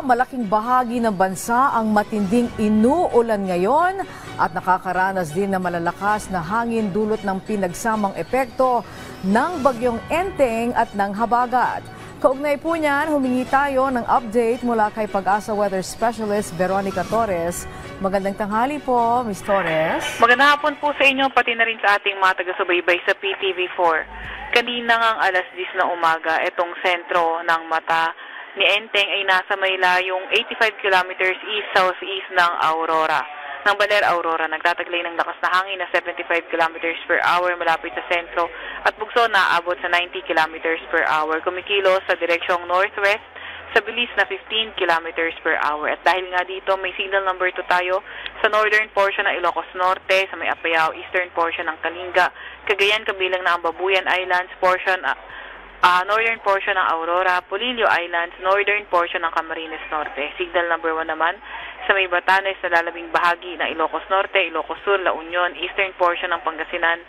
Malaking bahagi ng bansa ang matinding inuulan ngayon at nakakaranas din ng malalakas na hangin dulot ng pinagsamang epekto ng bagyong Enteng at ng habagat. Kaugnay po niyan, humingi tayo ng update mula kay Pag-asa Weather Specialist Veronica Torres. Magandang tanghali po, Ms. Torres. Magandang hapon po sa inyo, pati na rin sa ating mga taga-subaybay sa PTV4. Kanina ngang alas 10 na umaga, itong sentro ng mata ni Enteng ay nasa may layong 85 kilometers east-southeast ng Aurora. Ng Baler, Aurora, nagtataglay ng lakas na hangin na 75 kilometers per hour malapit sa sentro at bugso na abot sa 90 kilometers per hour. Kumikilos sa direksyong northwest sa bilis na 15 kilometers per hour. At dahil nga dito, may signal number 2 tayo sa northern portion ng Ilocos Norte, sa may Apayao, eastern portion ng Kalinga, Cagayan, kabilang na ang Babuyan Islands portion, northern portion ng Aurora, Polillo Islands, northern portion ng Camarines Norte. Signal number 1 naman sa may Batanes na lalabing bahagi ng Ilocos Norte, Ilocos Sur, La Union, eastern portion ng Pangasinan,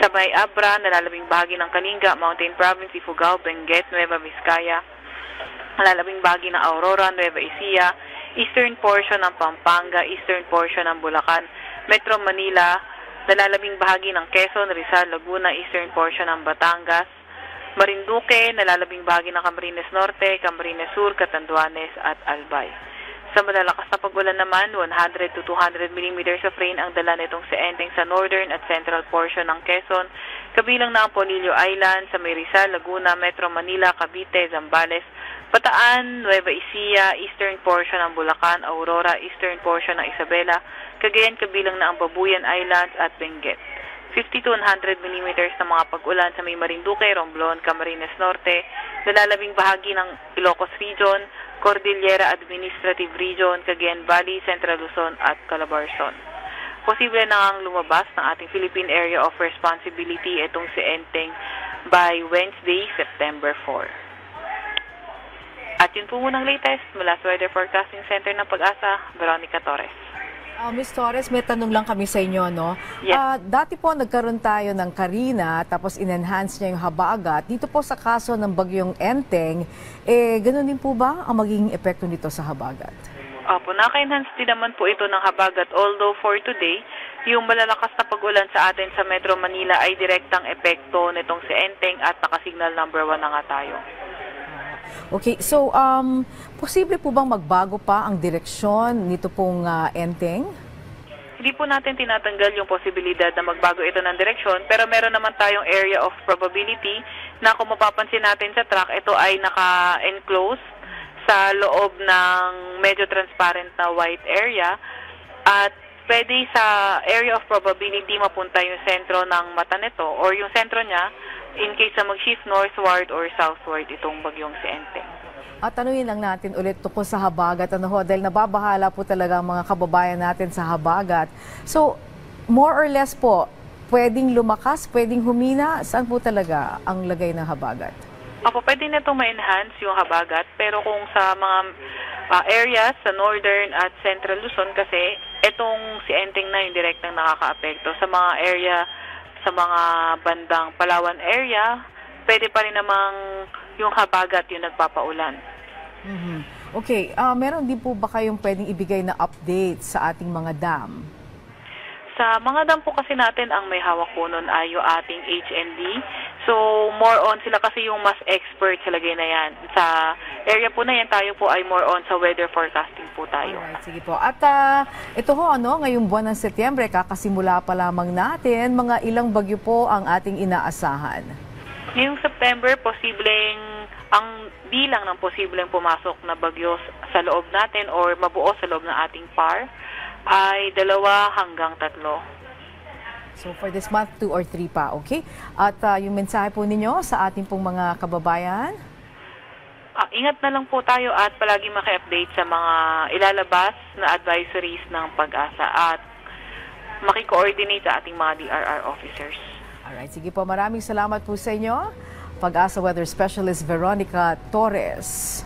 sa may Abra na lalabing bahagi ng Kalinga, Mountain Province, Ifugao, Benguet, Nueva Vizcaya, lalabing bahagi ng Aurora, Nueva Ecija, eastern portion ng Pampanga, eastern portion ng Bulacan, Metro Manila, nalalabing bahagi ng Quezon, Rizal, Laguna, eastern portion ng Batangas, Marinduque, nalalabing bahagi ng Camarines Norte, Camarines Sur, Catanduanes at Albay. Sa malalakas na pagulan naman, 100 to 200 millimeters of rain ang dala nitong si Enteng sa northern at central portion ng Quezon, kabilang na ang Polillo Island, sa may Rizal, Laguna, Metro Manila, Cavite, Zambales, Bataan, Nueva Ecija, eastern portion ng Bulacan, Aurora, eastern portion ng Isabela, Cagayan, kabilang na ang Babuyan Islands at Benguet. 50 to 100 millimeters na mga pag-ulan sa may Marinduque, Romblon, Camarines Norte, nalalabing bahagi ng Ilocos Region, Cordillera Administrative Region, Cagayan Valley, Central Luzon at Calabarzon. Posible na ang lumabas ng ating Philippine Area of Responsibility itong si Enteng by Wednesday, September 4. At yun po munang latest mula sa Weather Forecasting Center ng Pag-asa, Veronica Torres. Ms. Torres, may tanong lang kami sa inyo, no? Yes. Dati po nagkaroon tayo ng Karina, tapos in-enhance niya yung habagat. Dito po sa kaso ng bagyong Enteng, ganun din po ba ang magiging epekto nito sa habagat? Opo, naka-enhance din naman po ito ng habagat. Although for today, yung malalakas na pag-ulan sa atin sa Metro Manila ay direktang epekto nitong si Enteng at naka-signal number 1 na nga tayo. Okay, so posible po bang magbago pa ang direksyon nito pong Enteng? Hindi po natin tinatanggal yung posibilidad na magbago ito ng direksyon, pero meron naman tayong area of probability na kung mapapansin natin sa track, ito ay naka-enclose sa loob ng medyo transparent na white area at pwede sa area of probability mapunta yung sentro ng mata nito or yung sentro niya in case na mag-shift northward or southward itong bagyong si Enteng. At tanungin lang natin ulit tungkol sa habagat, dahil nababahala po talaga ang mga kababayan natin sa habagat. So, more or less po, pwedeng lumakas, pwedeng humina, saan po talaga ang lagay ng habagat? Opo, pwede na itong ma-enhance yung habagat, pero kung sa mga areas sa northern at central Luzon kasi, itong si Enteng na yung direktang nakaka-apekto. Sa mga area, sa mga bandang Palawan area, pwede pa rin namang yung habagat yung nagpapaulan. Okay, meron din po ba kayong pwedeng ibigay na update sa ating mga dam? Sa mga dam po kasi natin, ang may hawak po nun ay yung ating HND. So, more on sila kasi yung mas expert sa lagay na yan. Sa area po na yan, tayo po ay more on sa weather forecasting po tayo. Alright, sige po. At ito ho, ngayong buwan ng Setyembre, kakasimula pa lamang natin, mga ilang bagyo po ang ating inaasahan? Ngayong September, ang bilang ng posibleng pumasok na bagyo sa loob natin or mabuo sa loob ng ating PAR ay 2 hanggang 3. So for this month, 2 or 3 pa, okay? At yung mensahe po ninyo sa ating pong mga kababayan? Ingat na lang po tayo at palagi maki-update sa mga ilalabas na advisories ng Pag-asa at maki-coordinate sa ating mga DRR officers. Alright, sige po. Maraming salamat po sa inyo. Pag-asa Weather Specialist Veronica Torres.